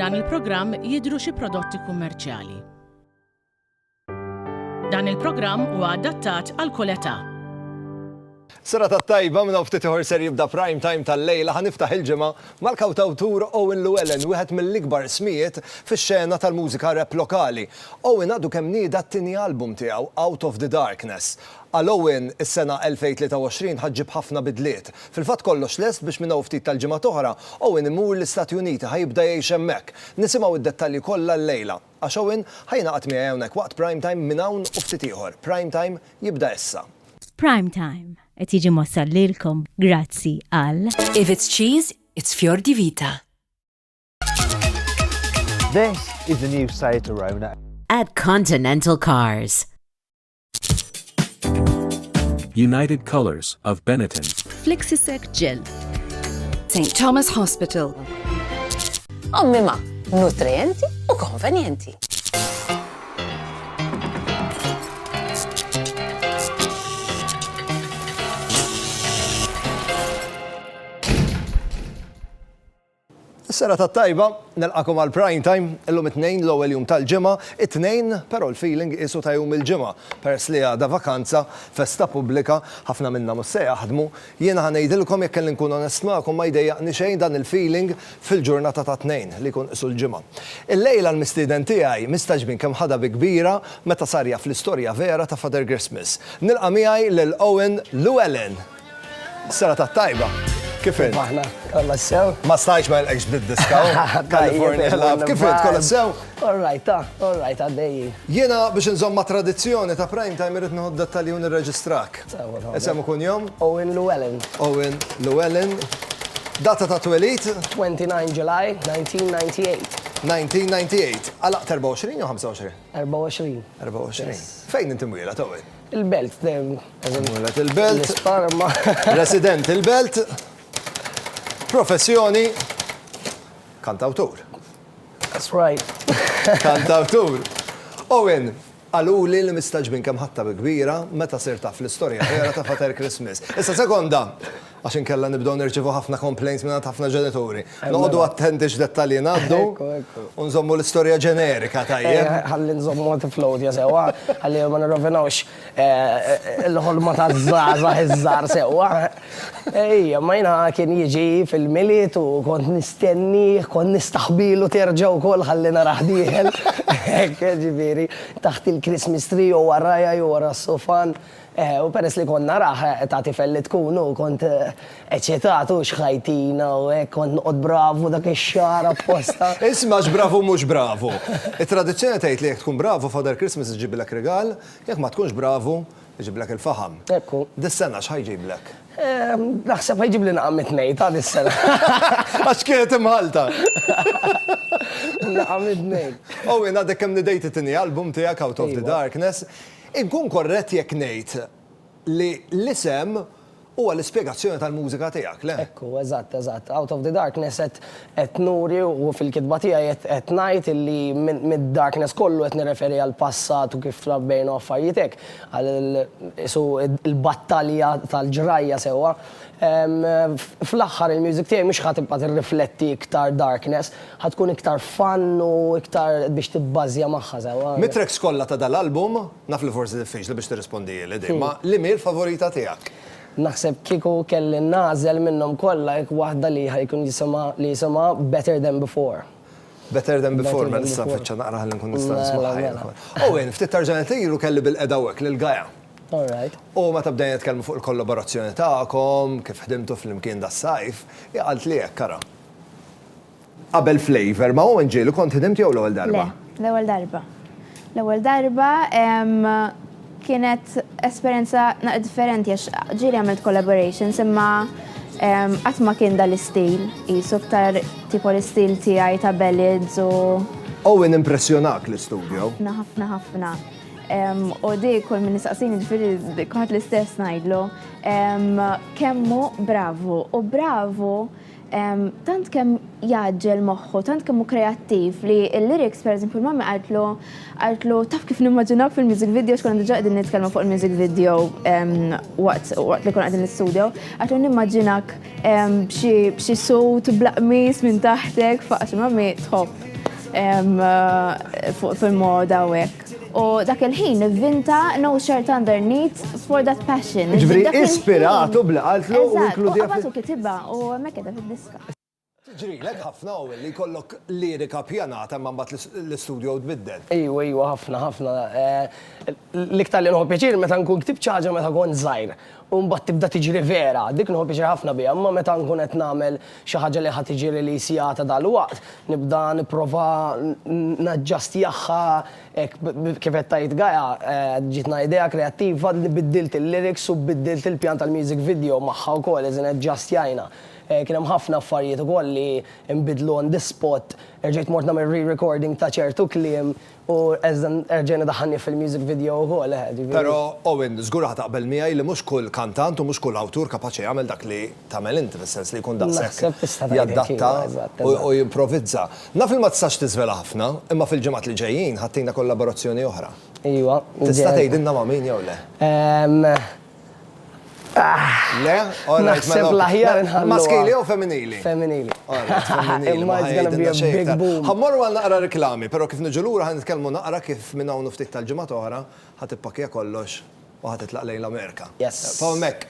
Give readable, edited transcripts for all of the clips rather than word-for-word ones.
f'dan il-programm jidhru xi prodotti kummerċjali. Dan il-programm huwa adattat għal kull età. Sera tat-tajba minn ftit ieħor ser jibda prime time tal-lejla ħaniftaħ il-ġimgħa mal-kawtawtur Owen Llewellyn, wieħed mill-ikbar smijiet fix-xena tal-mużika rap lokali. Owen għadu kemm nieda t-tieni album tiegħu Out of the Darkness. Għal Owen is-sena 2023 ħaġġib ħafna bidliet. Fil-fatt kollox lest biex minn ftit tal-ġimgħa oħra Owen imur l-Istati Uniti ħajibda jgħix hemmhekk. Nisimgħu id-dettalji kollha l-lejla. Għax Owen ħajnaqat miegħi hawnhekk waqt prime time minn hawn u ftit ieħor. Prime time jibda issa. Prime time. Et jiġi mossal lilkom grazzi għal. If it's cheese, it's Fior di Vita. This is the new Seat Arona. At Continental Cars. United Colors of Benetton. Flexisec Gel. St. Thomas Hospital. Ommima, nutrienti u konvenienti. Sera tat-tajba, nelqakom għal prime time, illum it-tnejn l-ewwel jum tal-ġimgħa, it-tnejn però l-feeling isu ta' jum il-ġimgħa. Peress li għadha vakanza, festa pubblika, ħafna minnha mhux se jaħdmu, jiena ħanejdilkom jekk kelli nkun onest magħkom ma jdejjaqni xejn dan il-feeling fil-ġurnata ta' tnejn li jkun isu l-ġimgħa. Il-lejla l-mistieden tiegħi mistaġbin kemm ħadha bi kbira meta sarja fl-istorja vera ta' Father Christmas. Nilqa' miegħi lil Owen Llewellyn. Sera tat-tajba. Kifin? Maħna, kolla sew. Ma stajx ma l-ex bid-diskaw. California Love. Kifin, kolla sew? All right, għaddejji. Jena biex nżomm ma' tradizzjoni ta' prime time irrid nieħu dettalji u nirreġistrak. Isem ikun jom? Owen Llewellyn. Owen Llewellyn. Data ta' twelid? 29 July 1998. 1998. Għalaq 24 jew 25? 24. 24. Fejn inti mwieled, Owen? Il-belt. Mwieled il-belt. L-isparma. Resident il-belt. Professjoni. Kantawtur. That's right. Kantawtur. Owen, għaluli li mistaġbin kemm ħatta bi kbira meta sirta fl-istorja vera ta' Father Christmas. Issa sekonda, għax inkella nibdew nirċievu ħafna complaints minn ħafna ġenituri. Noqogħdu attenti x'dettalji ngħaddu u nżommu l-istorja ġenerika tajjeb. Ħalli nżommu tiflowt ja sewwa, ħalli ma nirrovinawx il-ħolma taż-żgħażagħ iż-żgħar sewwa. Ejja, ma jiena kien jiġi fil-miliet u kont nistenni, kont nistaħbilu terġa' wkoll ħalli naraħ dieħel. Hekk ġifieri taħt il-Christmas tree u warajja jew wara s-sofan. U peress li konna raħ ta' tifel li tkunu, kont eċitatu xħajtina u kont noqgħod bravu dak ix-xahar apposta. Isma' x'bravu mhux bravu. It-tradizzjoni tgħid li jekk tkun bravu Father Christmas iġiblek rigal, jekk ma tkunx bravu iġiblek il-faħam. Ekku. Dis-sena x'ħajġiblek? Naħseb ħajġib li naqam it-tnejn ta' dis-sena. Għax kienet imħalta. Naqam it-tnejn. Owen, għadek kemm nidejt it-tieni album tiegħek Out of the Darkness. Inkun korrett jekk ngħid li l-isem huwa l-ispjegazzjoni tal-mużika tiegħek, le? Ekku, eżatt. Out of the Darkness qed nuri u fil-kitba tiegħi qed ngħid illi mid-darkness kollu qed nirreferi għal passat u kif trabbejna affarijiet hekk għal il-battalja tal-ġrajja sewwa. Fl-aħħar il-music tiegħi mhux ħadd tibqa' tirrifletti iktar darkness, ħadd tkun iktar fun u iktar biex tibbażja magħha sewwa. Mit-tracks kollha ta' dal-album, naf li forsi diffiċli biex tirrispondi li dejjem, ma li mi l-favorita tiegħek? Naħseb kieku kelli nażel minnhom kollha hekk waħda li ħajkun jisimha Better Than Before. Better Than Before, ma nista' fiċċa naqra ħalli nkun nista' nismaħħa. Owen, ftit tarġanet ilu kelli bil-qeda hekk lil Gaja. All right. U meta bdejna nitkellmu fuq il-kollaborazzjoni tagħkom, kif ħdimtu fl-imkien das-sajf, jaqalt li hekk kara. Qabel Flavor, ma Owen ġielu kont ħdimt jew l-ewwel darba? L-ewwel darba. L-ewwel darba kienet esperjenza naqra differenti għax ġieli għamilt collaborations imma qatt ma kien dal-istil, qisu aktar tipo l-istil tiegħi ta' ballads u Owen impressjonak l-istudju. ħafna. U dik kull min nistaqsini ġifieri kont l-istess ngħidlu. Kemmu bravu tant kemm jaġġel moħħu, tant kemm hu kreattiv li l-lyrics pereżempju l-mamma qaltlu taf kif nimmaġinaw fil-music video x'konna diġà qegħdin nitkellmu fuq il-music video waqt li konna qegħdin l-istudio, qaltlu nimmaġinak b'xi sut blaqmis minn taħtek faqax mammi tħobb. fuq fil-moda u hekk. U dak il-ħin inventa no shirt underneath for that passion. Ġifri, Dak il-ħin. ispiratu bl-qaltlu u Eżatt, u inkludija qabatu kitibha u hemmhekk qiegħda fid-diska. Ġrilek ħafna u li kollok lirika pjanata ma mbagħad l-istudio tbiddel. Ejwa, ħafna. L-iktar li nħu pjaċir meta nkun ktib ċaġa meta kon żgħir. U mbagħad tibda tiġri vera, dik nħu pjaċir ħafna biha, imma meta nkun qed nagħmel xi ħaġa li ħad tiġri li sjata dal-waqt, nibda nipprova naġġastjaħħa kif qed tgħid Gaja, ġitna idea kreattiva li biddilt il-lyrics u biddilt il-pjan tal-music video magħha wkoll eżin aġġastjajna. Kien hemm ħafna affarijiet ukoll li nbidlu on the spot, erġejt mort nagħmel re-recording ta' ċertu kliem u erġejna daħħalni fil-music video ukoll. Però Owen, żgur ħataqbel miegħi li mhux kull kantant u mhux kull awtur kapaċi jagħmel dak li tagħmel inti fis-sens li jkun daqshekk jaddatta u jimprovizza. Naf il ma tistax tiżvela ħafna, imma fil-ġimgħat li ġejjin ħaddina kollaborazzjoni oħra. Ejwa. Tista' tgħidilna ma' min jew le? Le? Naħseb l-aħjar inħalluha. Maskili u femminili? Femminili. Imma it's gonna be a big boom. Ħammorru għal naqra reklami, pero kif niġu lura ħan nitkellmu naqra kif minn hawn ftit tal-ġimgħat oħra ħatippakja kollox u ħatitlaq lejn l-Amerika. Yes. Paul Mac.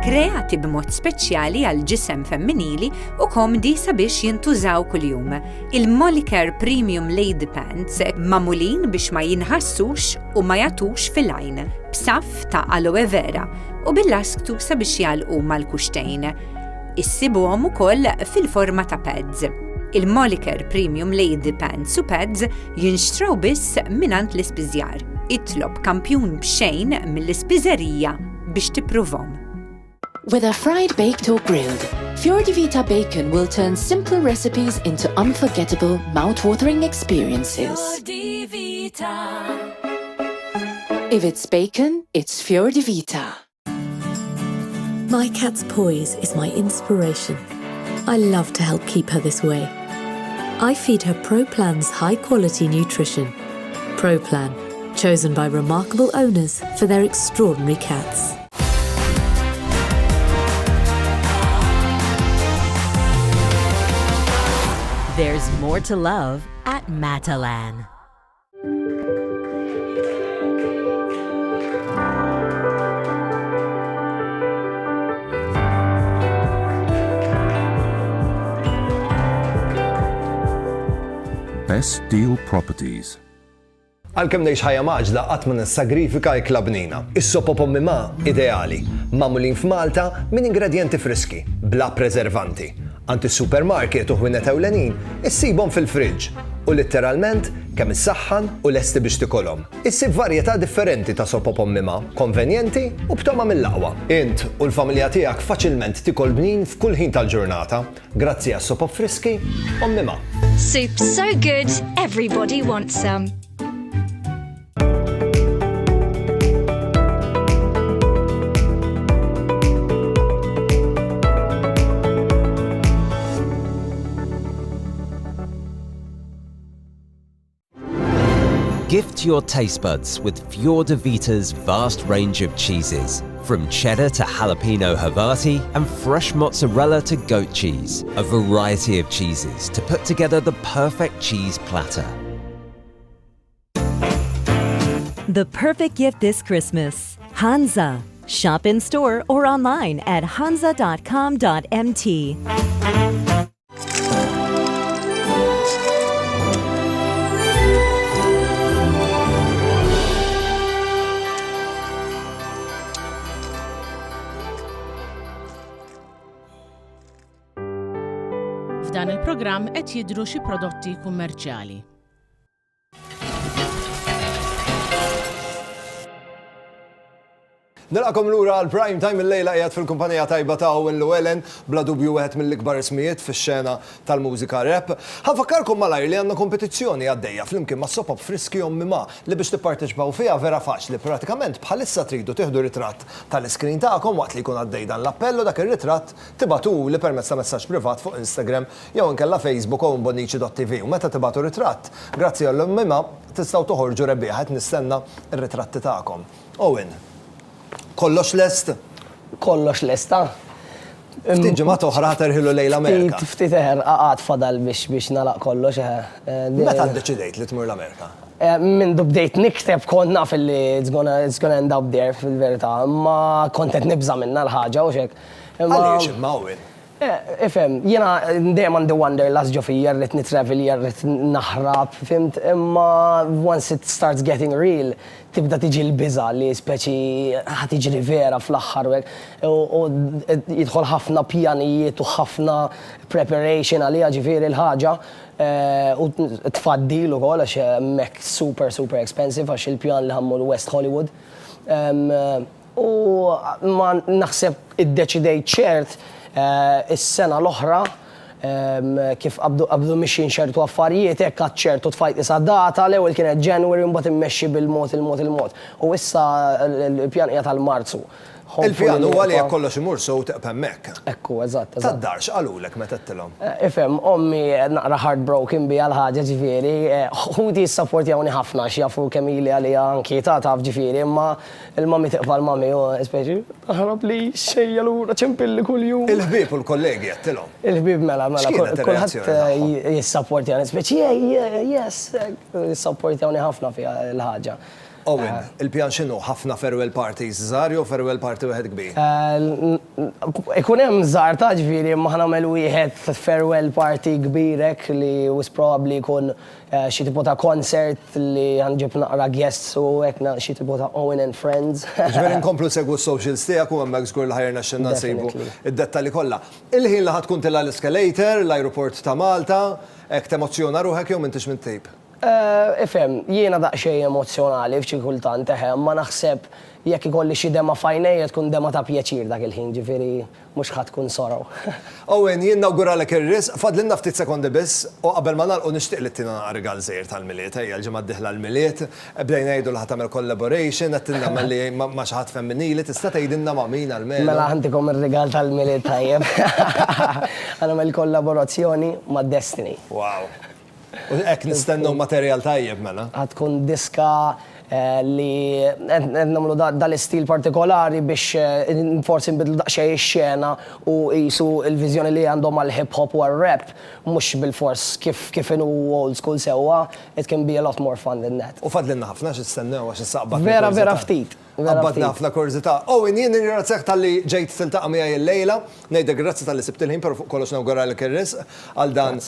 Kreati b'mod speċjali għal ġisem femminili u komdi sabiex jintużaw kuljum. Il-Molicare Premium Lady Pants mamulin biex ma jinħassux u ma jatux fil-għajn, b'saf ta' aloe vera u bil-lasktu sabiex jalqu mal-kuxtejn. Issibuhom ukoll fil-forma ta' pads. Il-Molicare Premium Lady Pants u pads jinxtraw biss minant l-ispiżjar. Itlob kampjun b'xejn mill-ispiżerija biex tippruvom. Whether fried, baked or grilled, Fiordivita Bacon will turn simple recipes into unforgettable, mouth-watering experiences. If it's bacon, it's Fiordivita. My cat's poise is my inspiration. I love to help keep her this way. I feed her ProPlan's high-quality nutrition. ProPlan, chosen by remarkable owners for their extraordinary cats. There's more to love at Matalan. Best Deal Properties. Għalkemm ngħix ħajja maġla qatt ma nissagrifika l-klabnina. Is-sopopom mima ideali, magħmulin f'Malta minn ingredjenti friski, bla preservanti. Għand is-supermarket u ħwienet ewlenin issibhom fil-friġġ u letteralment kemm issaħħan u lesti biex tikolhom. Issib varjetà differenti ta' sopopom mima, konvenjenti u b'toma mill-aqwa. Int u l-familja tiegħek faċilment tikol bnin f'kull ħin tal-ġurnata grazzi għas sopop friski u mima. Soup so good, everybody wants some. Gift your taste buds with Fiordivita's vast range of cheeses, from cheddar to jalapeno Havarti and fresh mozzarella to goat cheese, a variety of cheeses to put together the perfect cheese platter. The perfect gift this Christmas. Hansa. Shop in store or online at hansa.com.mt. F'dan il-programm qed jidhru xi prodotti kummerċjali. Nilqakom lura għal Prime Time il-lejla qiegħed fil-kumpanija tajba ta' Owen Llewellyn, bla dubju wieħed mill-ikbar ismijiet fix-xena tal-mużika rap. Ħanfakkarkom malajr li għandna kompetizzjoni għaddejja flimkien ma' Sopa Friski Mima li biex tipparteċipaw fiha vera faċli. Pratikament bħalissa tridu tieħdu ritratt tal-iskrin tagħkom waqt li jkun għaddej dan l-appellu dak ir-ritratt tibatu li permezz ta' messaġġ privat fuq Instagram jew inkella Facebook owenbonici.tv u meta tibatu ritratt, grazzi għall-Mima tistgħu toħorġu rebbieħ qed nistenna r-ritratti tagħkom. Owen, kollox lest? Kollox lesta. Ftit ġimgħat oħra terħilu lejl Amerika. Ftit għad fadal biex nalaq kollox. Meta ddeċidejt li tmur l-Amerika? Minn bdejt nikteb kont naf li it's gonna end up there fil-verità, ma kontent nibża minna l-ħaġa u xek. Għaliex imma Owen? Ifhem, jiena dejjem għandi wanderlust ġo fija rrid nitravel rrid naħrab, fimt, imma once it starts getting real, tibda tiġi l-biża li speċi ħatiġri vera fl-aħħar u jidħol ħafna pjanijiet u ħafna preparation għalija ġifieri l-ħaġa u tfaddil ukoll għax hemmhekk super expensive għax il-pjan li ħammur West Hollywood. U ma naħseb iddeċidejt ċert is-sena l-oħra kif qabdu mixin ċertu affarijiet hekk għad ċertu tfajt isa data l-ewwel kienet January mbagħad immexxi bil-mod. U issa l-pjan qiegħed tal-Marzu. Il-pjan huwa li jekk kollox imur sew teqp hemmhekk. Ekku, eżatt. Tad-darx qalulek meta ttilhom. Ifhem, ommi naqra heartbroken biha l-ħaġa ġifieri, ħuti jissapportjawni ħafna xi jafu kemm ili għalija anki taf ġifieri, imma il-mammi tiqfa l-mammi u speċi aħrab li xejja lura ċempilli kuljum. Il-ħbieb u l-kollegi qedtilhom. Il-ħbieb mela kulħadd jissapportjawni speċi yes, jissapportjawni ħafna fiha l-ħaġa. Owen, il-pjan x'inhu ħafna farewell parties żgħar jew farewell party wieħed kbir? Ikun hemm żgħar ta' ġifieri imma ħnagħmel wieħed farewell party kbirek li was probably jkun xi tipo ta' concert li ħanġib naqra guests u hekk xi tipo ta' Owen and Friends. Ġifieri nkomplu segwu s-socials tiegħek u hemmhekk żgur li ħajrna x'inna nsejbu id-dettalji kollha. Il-ħin li ħadd tkun tilha l-escalator, l-ajruport ta' Malta, hekk temozzjona ruħek jew m'intix minn-tip? Ifhem, jiena daqsxejn emozjonali f'xi kultant ma naħseb jekk ikolli xi dema fajnejja tkun dema ta' pjaċir dak il-ħin, ġifieri mhux ħadd tkun sorrow. Owen, jien nawguralek ir-risq, fadlilna ftit sekondi biss u qabel ma nagħlqu nixtieq li tina rigal żgħir tal-miliet, ejja l-ġimgħa d-dieħla l-miliet, bdejna ngħidu li ħadd tagħmel collaboration, qed tinna li ma' xi ħadd femminili, tista' tgħidilna ma' min għall-mela. Mela ħantikom ir-rigal tal-miliet tajjeb. Nagħmel kollaborazzjoni ma' Destiny. Wow. U hekk nistennew materjal tajjeb mela. Tkun diska li nagħmlu dal-istil partikolari biex forsi nbidlu daqsxejn ix-xena u qisu l-viżjoni li għandhom għall-hip hop u għar-rap mhux bil-fors kif inhu old school sewwa, it can be a lot more fun than that. U fadlilna ħafna x'istennew għax issaqbad. Vera ftit. Qabadna ħafna kurzità. Owen, jien nirringrazzjak tal-li ġejt tiltaqa' miegħi l-lejla, ngħidlek grazzi tal-li sibt il-ħin, però fuq kollox nawguralek ir-risq għal dan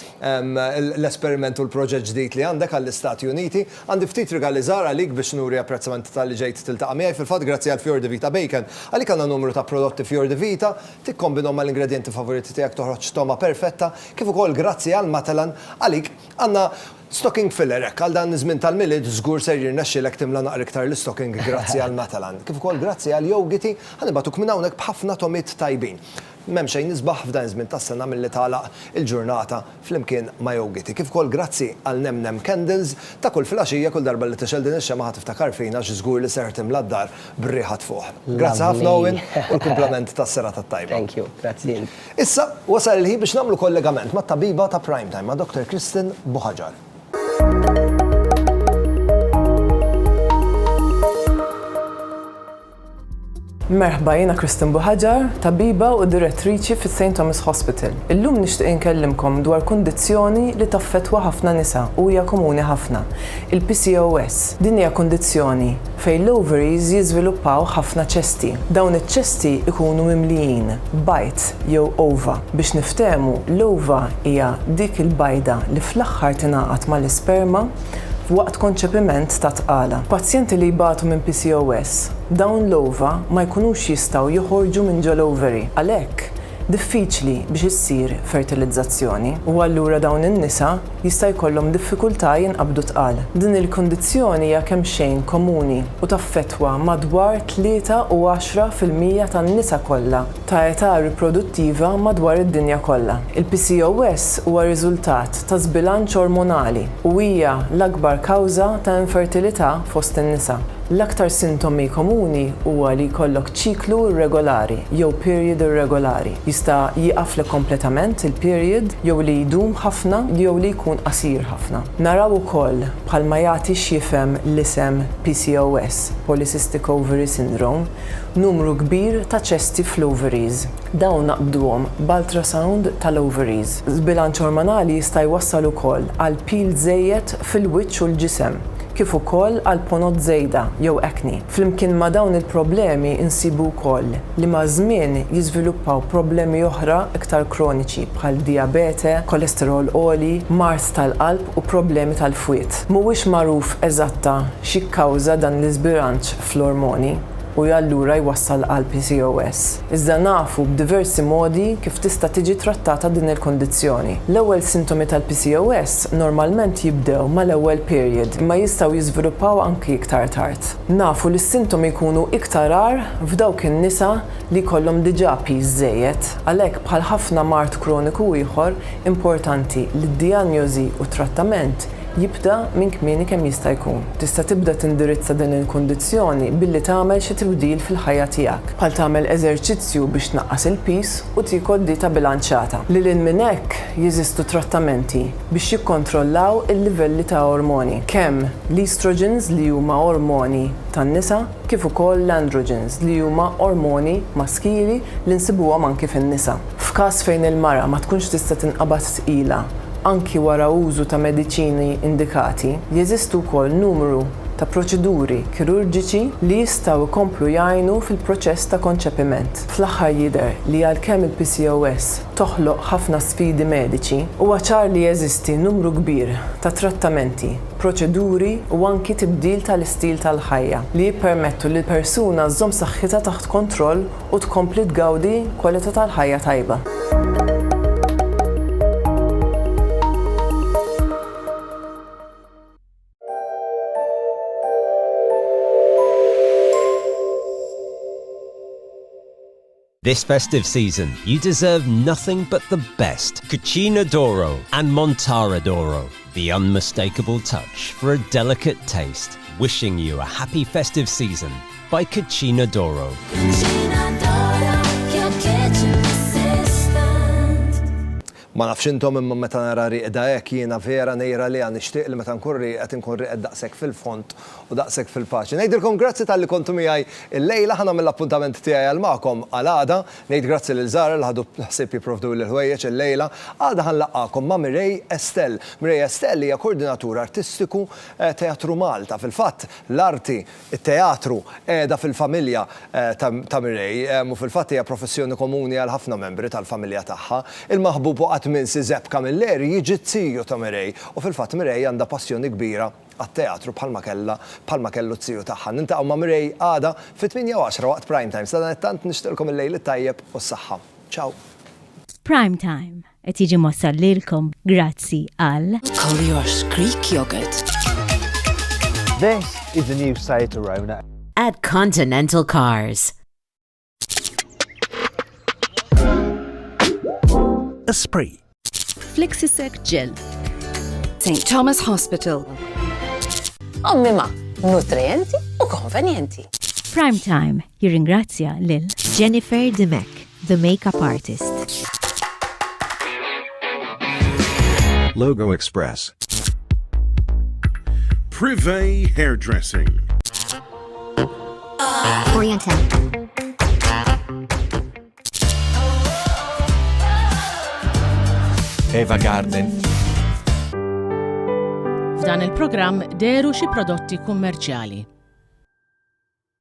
l-esperiment u l-proġett ġdid li għandek għall-Istati Uniti. Għandi ftit rigali żgħar għalik biex nuri apprezzament tal-li ġejt tiltaqa' miegħi. Fil-fatt grazzi għal Fjord Vita Bacon. Għalik għandna numru ta' prodotti Fjord Vita, tikkombinhom mal-ingredjenti favoriti tiegħek toħroġ toma perfetta, kif ukoll grazzi għal Matalan għalik għandna stocking filler hekk għal dan iż-żmien tal-milid żgur ser jirnexxilek timla naqra iktar l-stocking grazzi għal Matalan. Kif ukoll grazzi għal Yogiti ħanibatuk minn hawnhekk b'ħafna tomit tajbin. M'hemm xejn nisbaħ f'dan iż-żmien tas-sena milli tagħlaq il-ġurnata flimkien ma' Yogiti. Kif ukoll grazzi għal Nem Candles ta' kull filgħaxija kull darba li tixel din ix-xema ħad tiftakar fina xi żgur li ser timla d-dar b'rieħa fuq. Grazzi ħafna Owen u l-kumplament tas-serata tajba. Thank you, grazzi. Issa wasal il-ħin biex nagħmlu kollegament mat-tabiba ta' Prime Time ma' Dr. Kristin Buħaġar. Merħba, jiena Kristin Buħaġar, tabiba u direttriċi fis St. Thomas Hospital. Illum nixtieq inkellimkom dwar kundizzjoni li taffettwa ħafna nisa u hija komuni ħafna, il-PCOS. Din hija kundizzjoni fejn l-ovaries jiżviluppaw ħafna ċesti. Dawn iċ-ċesti ikunu mimlijin bajt jew ova. Biex niftehmu, l-ova hija dik il-bajda li fl-aħħar tingħaqad mal-isperma waqt konċepiment ta' tqala. Pazjenti li jbatu minn PCOS, dawn l-ova ma jkunux jistgħu joħorġu minn ġol ovary. Għalhekk diffiċli biex issir fertilizzazzjoni u allura dawn in-nisa jista' jkollhom diffikultà jinqabdu tqal. Din il-kondizzjoni hija kemm xejn komuni u taffettwa madwar 3 u 10% tan-nisa kollha ta' età riproduttiva madwar id-dinja kollha. Il-PCOS huwa riżultat ta' żbilanċ ormonali u hija l-akbar kawża ta' infertilità fost in-nisa. L-aktar sintomi komuni huwa li jkollok ċiklu irregolari jew period irregolari. Jista' jieqaflek kompletament il-period jew li jdum ħafna jew li jkun qasir ħafna. Naraw ukoll bħalma jagħti x'jifhem l-isem PCOS, Polycystic Ovary Syndrome, numru kbir ta' ċesti fl-ovaries. Dawn naqbduhom b'ultrasound tal-ovaries. Żbilanċ ormonali jista' jwassal ukoll għal pil żejjed fil-wiċċ u l-ġisem, kif ukoll għal ponot żejda jew acne. Flimkien ma' dawn il-problemi insibu wkoll li ma' żmien jiżviluppaw problemi oħra iktar kroniċi bħal diabete, kolesterol għoli, mars tal-qalb u problemi tal-fwiet. Mhuwiex magħruf eżatta x'ikkawża dan l-iżbilanċ fl-ormoni u allura jwassal għal PCOS. Iżda nafu b'diversi modi kif tista' tiġi trattata din il-kondizzjoni. L-ewwel sintomi tal-PCOS normalment jibdew mal-ewwel period, imma jistgħu jiżviluppaw anki iktar tard. Nafu li s-sintomi jkunu iktar rar f'dawk in-nisa li jkollhom diġà piż żejjed, għalhekk bħal ħafna mart kroniku ieħor importanti li d-dijanjosi u trattament jibda minn kmieni kemm jista' jkun. Tista' tibda tindirizza din il-kundizzjoni billi tagħmel xi tibdil fil-ħajja tiegħek, bħal tagħmel eżerċizzju biex tnaqqas il-piż u tiekol dieta bilanċjata. Lil minn hekk jeżistu trattamenti biex jikkontrollaw il-livelli ta' ormoni, kemm l-estrogens li huma ormoni tan-nisa kif ukoll l-androgens li huma ormoni maskili li nsibuhom anke fin-nisa. F'każ fejn il-mara ma tkunx tista' tinqabad tqila anki wara użu ta' mediċini indikati, jeżistu wkoll numru ta' proċeduri kirurġiċi li jistgħu jkomplu jgħinu fil-proċess ta' konċepiment. Fl-aħħar jidher li għalkemm il-PCOS toħloq ħafna sfidi mediċi, huwa ċar li jeżisti numru kbir ta' trattamenti, proċeduri u anki tibdil tal-istil tal-ħajja li jippermettu li l-persuna żżomm saħħitha taħt kontroll u tkompli tgawdi kwalità tal-ħajja tajba. This festive season, you deserve nothing but the best. Cucina d'Oro and Montara d'Oro, the unmistakable touch for a delicate taste. Wishing you a happy festive season by Cucina d'Oro. Ma nafx intom imma meta nara riqda hekk jiena vera nejra li nixtieq li meta nkun rieqed inkun rieqed daqshekk fil-font u daqshekk fil-paċi. Ngħidilkom grazzi talli kontu miegħi illejla ħa nagħmel l-appuntament tiegħi għal magħkom għal għada. Ngħid grazzi lil Żara li ħadu ħsieb jipprovdu lil ħwejjeġ illejla. Għada ħanlaqgħakom ma' Mirej Estelle. Mirej Estelle hija koordinatur artistiku Teatru Malta. Fil-fatt l-arti, it-teatru qiegħda fil-familja ta' Mirej u fil-fatt hija professjoni komuni għal ħafna membri tal-familja tagħha. Il-maħbub minn Sizeb Kamilleri jiġi tziju ta' Mirej u fil-fatt Mirej għandha passjoni kbira għat-teatru bħalma kellu tziju tagħha. Nintaqgħu ma' Mirej għada fit-8:10 waqt prime time. Sadan tant nixtieqilkom il-lejl it-tajjeb u s-saħħa. Ciao. Prime time qed jiġi mossal lilkom grazzi għal Colliers Greek yogurt. This is the new Seat Arona at Continental Cars. Esprit. Flexisec Gel. St. Thomas Hospital. Mima, nutrienti u konvenjenti. Prime time jirringrazzja lil Jennifer Demek, the makeup artist. Logo Express. Privé Hairdressing. Oriental. Eva Garden. F'dan il-programm deru xi prodotti kummerċjali.